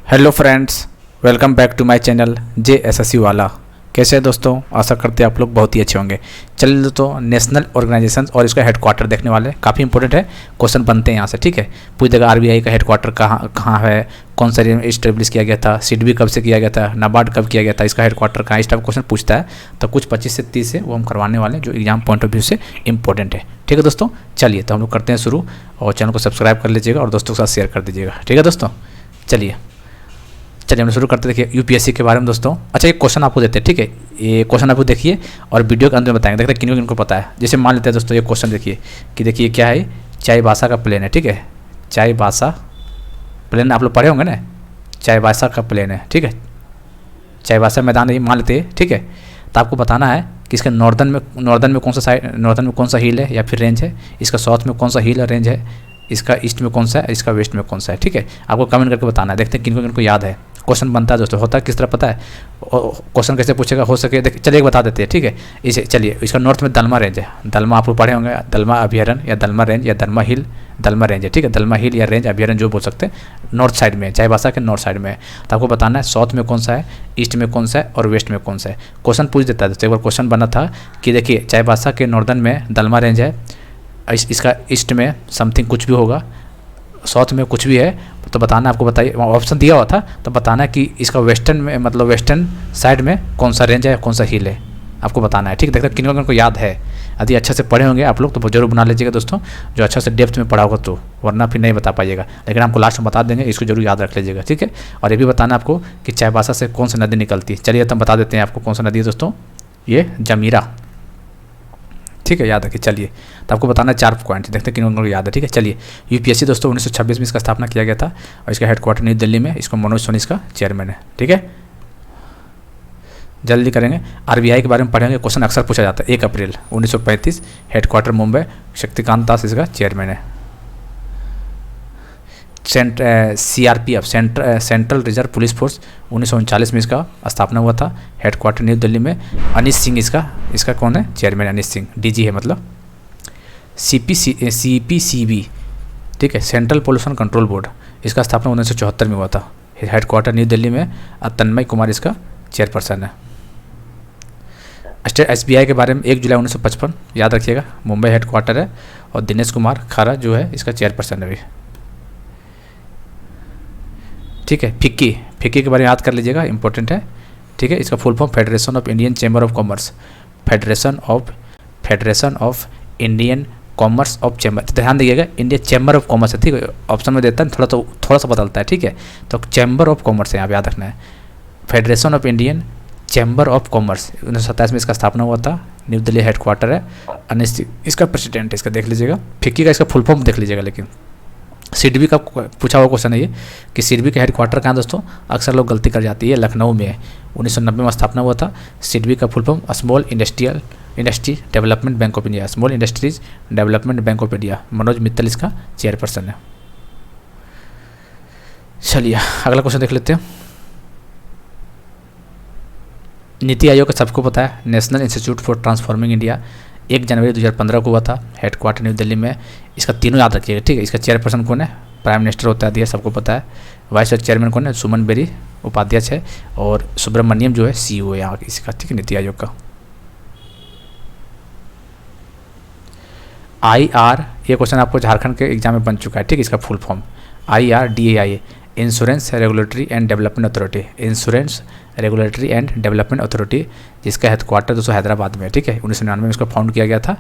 Hello friends, welcome back to my channel JSSC वाला। कैसे हैं दोस्तों? आशा करते हैं आप लोग बहुत ही अच्छे होंगे। चलिए दोस्तों, नेशनल ऑर्गेनाइजेशन और इसका हेडक्वार्टर देखने वाले काफ़ी इंपॉर्टेंट है। क्वेश्चन बनते हैं यहाँ से, ठीक है। पूरी जगह RBI का हेडक्वार्टर कहाँ है, कौन सा ईयर में इस्टेब्लिश किया गया था, सिडबी कब से किया गया था, नाबार्ड कब किया गया था, इसका हेडक्वार्टर कहाँ, इस टाइप क्वेश्चन पूछता है। तो कुछ 25 से 30 है वो हम करवाने वाले हैं जो एग्जाम पॉइंट ऑफ व्यू से इंपॉर्टेंट है। ठीक है दोस्तों, चलिए तो हम लोग करते हैं शुरू। और चैनल को सब्सक्राइब कर लीजिएगा और दोस्तों के साथ शेयर कर दीजिएगा। ठीक है दोस्तों, चलिए हम शुरू करते। देखिए यूपीएससी के बारे में दोस्तों। अच्छा, एक क्वेश्चन आपको देते हैं, ठीक है। ये क्वेश्चन आपको देखिए और वीडियो के अंदर में बताएंगे। देखते हैं किनको पता है। जैसे मान लेते हैं दोस्तों, ये क्वेश्चन देखिए कि देखिए क्या है, चाईबासा का प्लेन है, ठीक है। चाईबासा प्लेन आप लोग पढ़े होंगे ना, चाईबासा का प्लेन है, ठीक है। चाईबासा मैदान ये मान लेते हैं, ठीक है। तो आपको बताना है कि इसका नॉर्दर्न में कौन सा साइड, नॉर्दर्न में कौन सा हिल है या फिर रेंज है, इसका साउथ में कौन सा हिल है रेंज है, इसका ईस्ट में कौन सा है, इसका वेस्ट में कौन सा है, ठीक है। आपको कमेंट करके बताना है। देखते हैं किनको याद है। क्वेश्चन बनता है दोस्तों, होता है किस तरह पता है, क्वेश्चन कैसे पूछेगा हो सके। चलिए एक बता देते हैं, ठीक है। इसे चलिए, इसका नॉर्थ में दलमा रेंज है। दलमा आप लोग पढ़े होंगे, दलमा अभयारण्य या दलमा रेंज या दलमा हिल, दलमा रेंज है, ठीक है। दलमा हिल या रेंज अभयारण्य जो बोल सकते हैं, नॉर्थ साइड में है, चाईबासा के नॉर्थ साइड में है। तो आपको बताना है साउथ में कौन सा है, ईस्ट में कौन सा है और वेस्ट में कौन सा है। क्वेश्चन पूछ देता है दोस्तों। एक बार क्वेश्चन बना था कि देखिए चाईबासा के नॉर्दर्न में दलमा रेंज है, इसका ईस्ट में समथिंग कुछ भी होगा, साउथ में कुछ भी है। तो बताना, आपको बताइए, ऑप्शन दिया हुआ था तो बताना कि इसका वेस्टर्न में, मतलब वेस्टर्न साइड में कौन सा रेंज है, कौन सा हिल है, आपको बताना है, ठीक है। देखते हैं किनको याद है। यदि अच्छे से पढ़े होंगे आप लोग तो जरूर बना लीजिएगा दोस्तों, जो अच्छा से डेप्थ में पढ़ा होगा तो, वरना फिर नहीं बता पाइएगा। लेकिन आपको लास्ट में बता देंगे, इसको जरूर याद रख लीजिएगा, ठीक है। और ये भी बताना आपको कि चाईबासा से कौन सी नदी निकलती है। चलिए तो हम बता देते हैं आपको कौन सा नदी है दोस्तों, ये जमीरा, ठीक है, याद रखिए। चलिए तो आपको बताना है 4 पॉइंट, देखते हैं किन याद है, ठीक है। चलिए यूपीएससी दोस्तों 1926 में इसका स्थापना किया गया था और इसका हेडक्वार्टर नई दिल्ली में। इसको मनोज सोनी इसका चेयरमैन है, ठीक है। जल्दी करेंगे। RBI के बारे में पढ़ेंगे, क्वेश्चन अक्सर पूछा जाता है। 1 अप्रैल 1935, हेडक्वार्टर मुंबई, शक्तिकांत दास इसका चेयरमैन है। CRPF central reserve police force 1939 में इसका स्थापना हुआ था, हेडक्वार्टर न्यू दिल्ली में। अनिश सिंह इसका कौन है, चेयरमैन अनिश सिंह, DG है मतलब। CPCB, ठीक है, सेंट्रल पोल्यूशन कंट्रोल बोर्ड, इसका स्थापना 1974 में हुआ था, हेडक्वार्टर न्यू दिल्ली में। तन्मय कुमार इसका चेयरपर्सन है। स्टेट SBI के बारे में 1 जुलाई 1955 याद रखिएगा, मुंबई हेडक्वार्टर है और दिनेश कुमार खारा जो है इसका चेयरपर्सन है भी, ठीक है। फिक्की के बारे में याद कर लीजिएगा, इंपॉर्टेंट है, ठीक है। इसका full form federation of Indian chamber of commerce, federation of Indian commerce of chamber. तो ध्यान दीजिएगा, इंडियन चैम्बर ऑफ कॉमर्स है, ठीक है। ऑप्शन में देता है थोड़ा सा बदलता है, ठीक है। तो चैम्बर ऑफ कॉमर्स है, यहाँ याद रखना है। Federation of Indian chamber of commerce 1927 में इसका स्थापना हुआ था, न्यू दिल्ली हेडक्वार्टर है। अनिश इसका प्रेसिडेंट है, इसका देख लीजिएगा। फिक्की का इसका फुल फॉर्म देख लीजिएगा। लेकिन सिडबी का पूछा हुआ क्वेश्चन है ये कि सिडबी का हेडक्वार्टर कहाँ दोस्तों, अक्सर लोग गलती कर जाती है, लखनऊ में है। 1990 में स्थापना हुआ था। सिडबी का full form small industry development bank of India, small industries development bank of India. Manoj Mittal इसका चेयरपर्सन है। चलिए अगला क्वेश्चन देख लेते हैं। नीति आयोग का सबको पता है, national institute for transforming India 1 जनवरी 2015 को हुआ था, हेडक्वार्टर न्यू दिल्ली में। इसका तीनों याद रखिएगा, ठीक है। इसका चेयरपर्सन कौन है, प्राइम मिनिस्टर होता है, सबको पता है। वाइस चेयरमैन कौन है, सुमन बेरी उपाध्यक्ष है। और सुब्रमण्यम जो है CEO है यहाँ इसका, ठीक है, नीति आयोग का। IR, ये क्वेश्चन आपको झारखंड के एग्जाम में बन चुका है, ठीक है। इसका full form IRDAI, insurance regulatory and development authority, insurance regulatory and development authority, जिसका हेडक्वार्टर दोस्तों हैदराबाद में है, ठीक है। 1999 में इसको फाउंड किया गया था,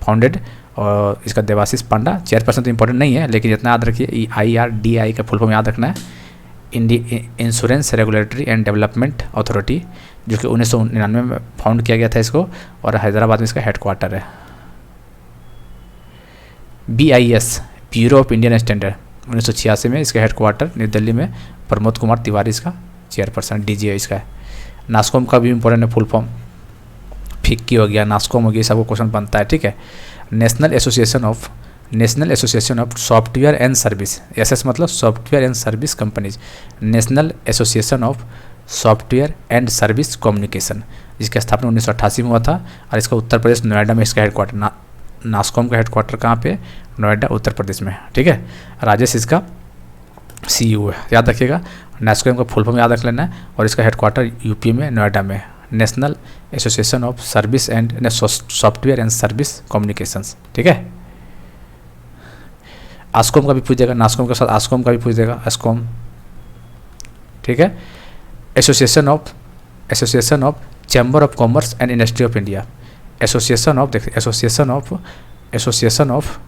फाउंडेड। और इसका देवाशीष पांडा चेयरपर्सन तो इंपॉर्टेंट नहीं है, लेकिन इतना याद रखिए, IRDAI का फुल फॉर्म याद रखना है, insurance regulatory and development authority, जो कि 1999 में फाउंड किया गया था इसको, और हैदराबाद में इसका हेडक्वार्टर है। BIS, bureau of Indian standard, 1986 में इसका हेडक्वार्टर न्यू दिल्ली में। प्रमोद कुमार तिवारी इसका चेयरपर्सन, DG है इसका। नास्कॉम का भी इंपॉर्टेंट है फुल फॉर्म, फिक्की हो गया, नास्कॉम हो गया, सबको क्वेश्चन बनता है, ठीक है। National association of software and service, SS मतलब software and service companies, national association of software and service communication, जिसकी स्थापना 1988 में हुआ था। और इसका उत्तर प्रदेश नोएडा में इसका हेडक्वार्टर, नास्कॉम का हेडक्वार्टर कहाँ पे, नोएडा उत्तर प्रदेश में, ठीक है। राजेश इसका CU है, याद रखिएगा। नेस्कॉम का फुल फॉर्म याद रख लेना है, और इसका हेडक्वार्टर यूपी में नोएडा में, national association of service and software and service communications, ठीक है। आस्कॉम का भी पूछ देगा, नास्कॉम के साथ आस्कॉम का भी पूछ देगा, आस्कॉम, ठीक है। Association of chamber of commerce and industry of India, association of, देखिए association of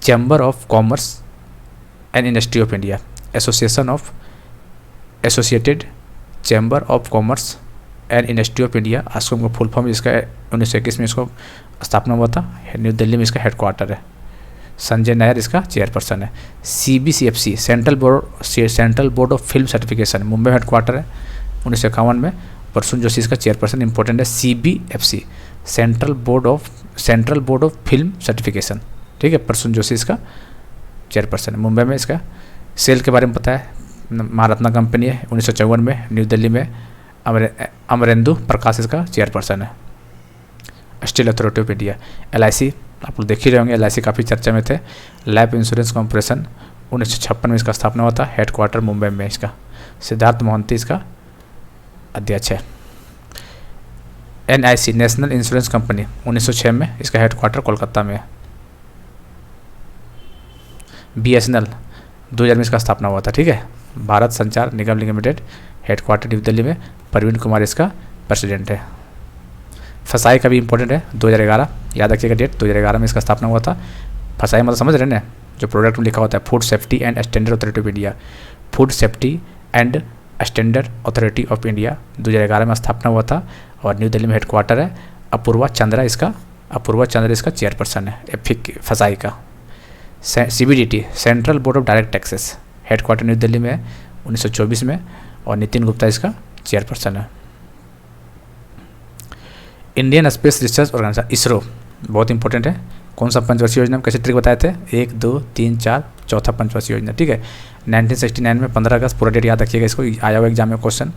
chamber of commerce and industry of India, association of associated chamber of commerce and industry of India. Assocham का full form इसका 1921 में इसको स्थापना हुआ था, new Delhi में इसका हेडक्वार्टर है, संजय नायर इसका चेयरपर्सन है। CBCFC central board of film certification, Mumbai में हेडक्वार्टर है, 1951 में प्रसून जोशी इसका चेयरपर्सन, इंपॉर्टेंट है। CBFC central board of film certification, ठीक है, प्रसून जोशी इसका चेयरपर्सन है, मुंबई में। इसका सेल के बारे में पता है, महारत्ना कंपनी है, 1954 में न्यू दिल्ली में अमरेंदु प्रकाश इसका चेयरपर्सन है। Steel authority of India, LIC आप लोग देख ही रहे होंगे, LIC काफ़ी चर्चा में थे। लाइफ इंश्योरेंस कॉर्पोरेशन 1956 में इसका स्थापना हुआ था, हेडक्वार्टर मुंबई में इसका, सिद्धार्थ मोहंती इसका अध्यक्ष है। NIC नेशनल इंश्योरेंस कंपनी 1906 में, इसका हेडक्वार्टर कोलकाता में है। BSNL 2000 में इसका स्थापना हुआ था, ठीक है, भारत संचार निगम लिमिटेड, हेडक्वार्टर न्यू दिल्ली में, प्रवीण कुमार इसका प्रेसिडेंट है। फसाई का भी इंपॉर्टेंट है, 2011 याद रखिएगा डेट, 2011 में इसका स्थापना हुआ था। फसाई मतलब समझ रहे हैं ना, जो प्रोडक्ट में लिखा होता है food safety and standard authority of India, food safety and standard authority of India 2011 में स्थापना हुआ था, और न्यू दिल्ली में हेडक्वार्टर है। अपूर्वा चंद्रा इसका चेयरपर्सन है फसाई का। CBDT central board of direct taxes, headquarter new Delhi में है, 1924 में, और नितिन गुप्ता इसका चेयरपर्सन है। Indian space research organisation ISRO बहुत इंपॉर्टेंट है। कौन सा पंचवर्षीय योजना, कैसे ट्रिक बताए थे, 1, 2, 3, 4, चौथा पंचवर्षीय योजना, ठीक है। 1969 में 15 अगस्त, पूरा डेट याद रखिएगा, इसको आया हुआ एग्जाम में क्वेश्चन।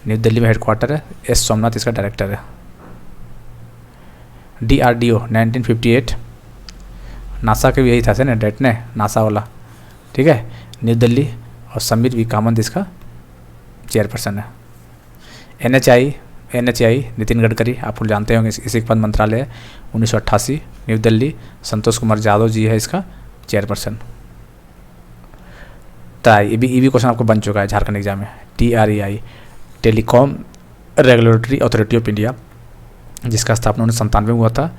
न्यू दिल्ली में हेडक्वार्टर है, S सोमनाथ इसका डायरेक्टर है। DRDO 1958, नासा के भी यही था से ना डेट ने, नासा वाला, ठीक है, न्यू दिल्ली, और समीर V कामत इसका चेयरपर्सन है। NHI नितिन गडकरी आप लोग जानते होंगे, इसी पद मंत्रालय है, 1988 न्यू दिल्ली, संतोष कुमार यादव जी है इसका चेयरपर्सन। ट्राई ये भी क्वेश्चन आपको बन चुका है झारखंड एग्जाम में। TREI telecom regulatory authority of India, जिसका स्थापना 1997 में हुआ था,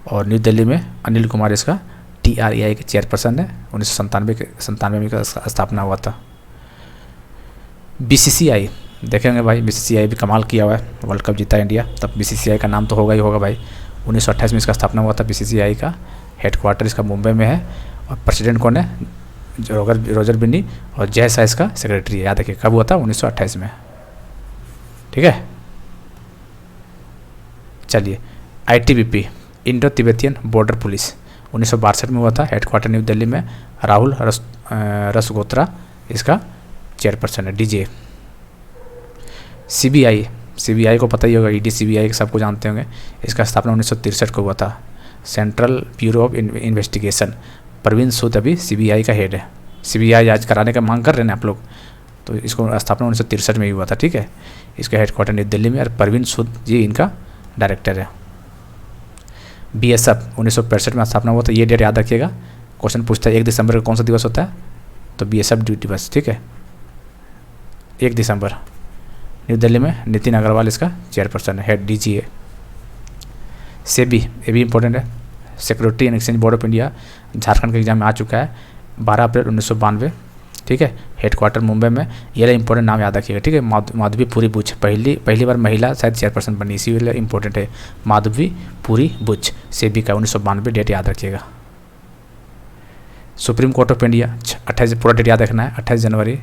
और न्यू दिल्ली में अनिल कुमार इसका TREI के चेयरपर्सन है, 1997 में इसका स्थापना हुआ था। BCCI देखेंगे भाई, BCCI भी कमाल किया हुआ है, वर्ल्ड कप जीता इंडिया, तब BCCI का नाम तो होगा ही होगा भाई। 1928 में इसका स्थापना हुआ था BCCI का, हेडक्वार्टर इसका मुंबई में है, और प्रेसिडेंट कौन है, रोजर बिन्नी, और जय शाह इसका सेक्रेटरी है। याद रखिए कब हुआ था, 1928 में, ठीक है। चलिए ITBP Indo Tibetan border police 1962 में हुआ था, हेडक्वार्टर न्यू दिल्ली में, राहुल रसगोत्रा इसका चेयरपर्सन है, DJ। CBI को पता ही होगा, ED CBI सबको जानते होंगे, इसका स्थापना 1963 को हुआ था, central bureau of investigation, Praveen Sood अभी CBI का हेड है। CBI आज कराने का मांग कर रहे हैं आप लोग, तो इसको स्थापना 1963 में ही हुआ था, ठीक है। इसका हेडक्वार्टर न्यू दिल्ली में, और प्रवीण सूद जी इनका डायरेक्टर है। BSF 1965 में स्थापना हुआ था, ये डेट याद रखिएगा, क्वेश्चन पूछता है 1 दिसंबर का कौन सा दिवस होता है, तो BSF दिवस, ठीक है, 1 दिसंबर। न्यू दिल्ली में नितिन अग्रवाल इसका चेयरपर्सन है, हेड DG है। SEBI ये भी इंपॉर्टेंट है, security and exchange board of India, Jharkhand के एग्जाम में आ चुका है, 12 अप्रैल 1992, ठीक है, हेडक्वार्टर मुंबई में। ये वाला इंपॉर्टेंट नाम याद रखिएगा, ठीक है, माधवी पुरी बुच, पहली बार महिला शायद चेयरपर्सन बनी, इसी वाला इंपॉर्टेंट है, माधवी पुरी बुच, SEBI का 1992 डेट याद रखिएगा। सुप्रीम कोर्ट ऑफ इंडिया 28, पूरा डेट याद रखना है, 28 जनवरी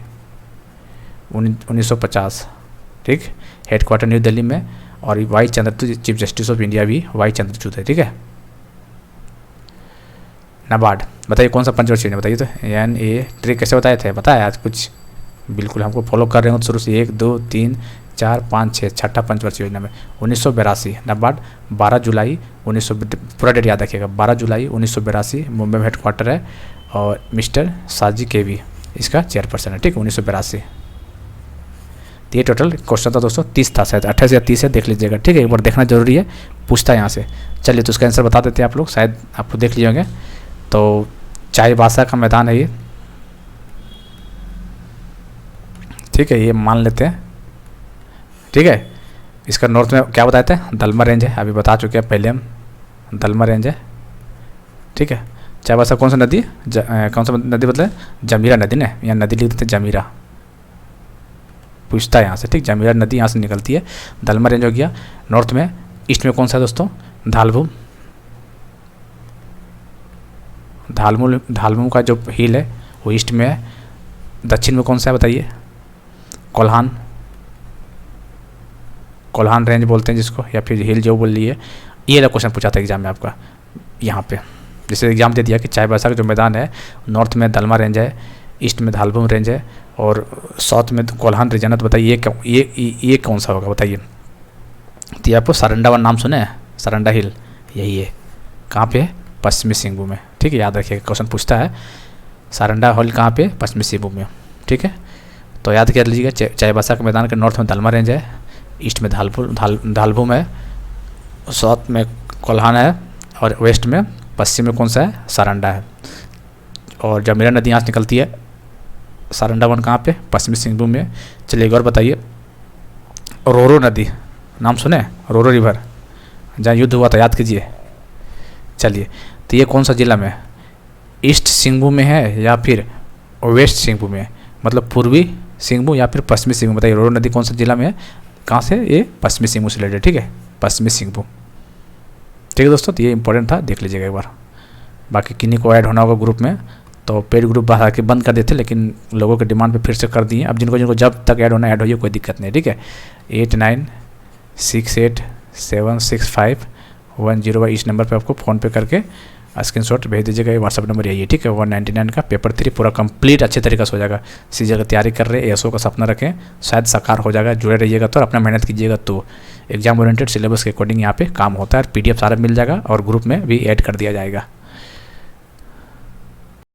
1950, ठीक, हेडक्वार्टर न्यू दिल्ली में, और Y Chandrachud chief justice of India भी वाई चंद्रचूड़ है, ठीक है। नाबार्ड बताइए कौन सा पंचवर्षीय बताइए, तो NA ट्रिक कैसे बताए थे, बताया आज कुछ, बिल्कुल हमको फॉलो कर रहे हो तो शुरू से 1, 2, 3, 4, 5, 6 छठा पंचवर्षीय योजना में। 1982 नाबार्ड 12 जुलाई 1900, पूरा डेट याद रखिएगा, 12 जुलाई 1982 मुंबई में हेडक्वार्टर है, और मिस्टर साजी KV इसका चेयरपर्सन है, ठीक है, 1982। तो ये टोटल क्वेश्चन था दोस्तों, 30 था शायद, 28 या 30 है, देख लीजिएगा, ठीक है, एक बार देखना जरूरी है, पूछता है यहाँ से। चलिए तो उसका आंसर बता देते हैं आप लोग, शायद आप लोग देख लिए होंगे। तो चाईबासा का मैदान है ये, ठीक है, ये मान लेते हैं, ठीक है। इसका नॉर्थ में क्या बताए थे, दलमा रेंज है, अभी बता चुके हैं पहले हम, दलमा रेंज है, ठीक है। चाईबासा कौन सा नदी, कौन सा नदी बदले, जमीरा नदी ने, यहाँ नदी लिख देते हैं जमीरा, पूछता है यहाँ से, ठीक, जमीरा नदी यहाँ से निकलती है। दलमा रेंज हो गया नॉर्थ में। ईस्ट में कौन सा है दोस्तों, धालभूम, धालभूम का जो हिल है वो ईस्ट में है। दक्षिण में कौन सा है बताइए, कोल्हान, कोल्हान रेंज बोलते हैं जिसको, या फिर हिल जो बोल लिए। ये वाला क्वेश्चन पूछा था एग्जाम में आपका, यहाँ पे जैसे एग्जाम दे दिया कि चाईबासा का जो मैदान है नॉर्थ में दलमा रेंज है, ईस्ट में धालभूम रेंज है, और साउथ में कोल्हान रीजन है। तो बताइए ये कौन सा होगा बताइए। तो आपको सारंडा वन नाम सुने हैं, सारंडा हिल, यही है, कहाँ पे है, पश्चिमी सिंहभूम में, ठीक है, याद रखिएगा, क्वेश्चन पूछता है सारंडा हिल कहाँ पे, पश्चिमी सिंहभूम में, ठीक है। तो याद कर लीजिएगा, चाईबासा के मैदान के नॉर्थ में दलमा रेंज है, ईस्ट में धालभूम है, साउथ में कोल्हान है, और वेस्ट में पश्चिम में कौन सा है, सारंडा है। और जमीरा नदी यहाँ से निकलती है, सारंडा वन कहाँ पे, पश्चिमी सिंहभूम में। चलिए एक और बताइए, रोरो नदी नाम सुने, रोरो रिवर, जहाँ युद्ध हुआ था, याद कीजिए। चलिए तो ये कौन सा जिला में है, ईस्ट सिंहभूम में है या फिर वेस्ट सिंहभूम में है, मतलब पूर्वी सिंहभूम या फिर पश्चिमी सिंहभूम। बताइए रोरो नदी कौन सा जिला में है, कहाँ से, ये पश्चिमी सिंहभूम से रिलेटेड, ठीक है, पश्चिमी सिंहभूम, ठीक है दोस्तों। तो ये इंपॉर्टेंट था, देख लीजिएगा एक बार। बाकी किन्हीं को ऐड होना होगा ग्रुप में, तो पेड ग्रुप बाहर के बंद कर देते, लेकिन लोगों के डिमांड पे फिर से कर दिए। अब जिनको जब तक ऐड होना ऐड होइए, कोई दिक्कत नहीं, ठीक है। 8968765105 इस नंबर पे आपको फ़ोन पे करके स्क्रीनशॉट भेज दीजिएगा, ये व्हाट्सअप नंबर यही है, ठीक है। 199 का पेपर 3 पूरा कंप्लीट अच्छे तरीके से हो जाएगा। सीजन की तैयारी कर रहे हैं, एसओ का सपना रखें, शायद साकार हो जाएगा, जुड़े रहिएगा तो, अपना मेहनत कीजिएगा तो एग्जाम ओरिएंटेड सिलेबस के अकॉर्डिंग यहाँ पे काम होता है। PDF सारा मिल जाएगा और ग्रुप में भी ऐड कर दिया जाएगा।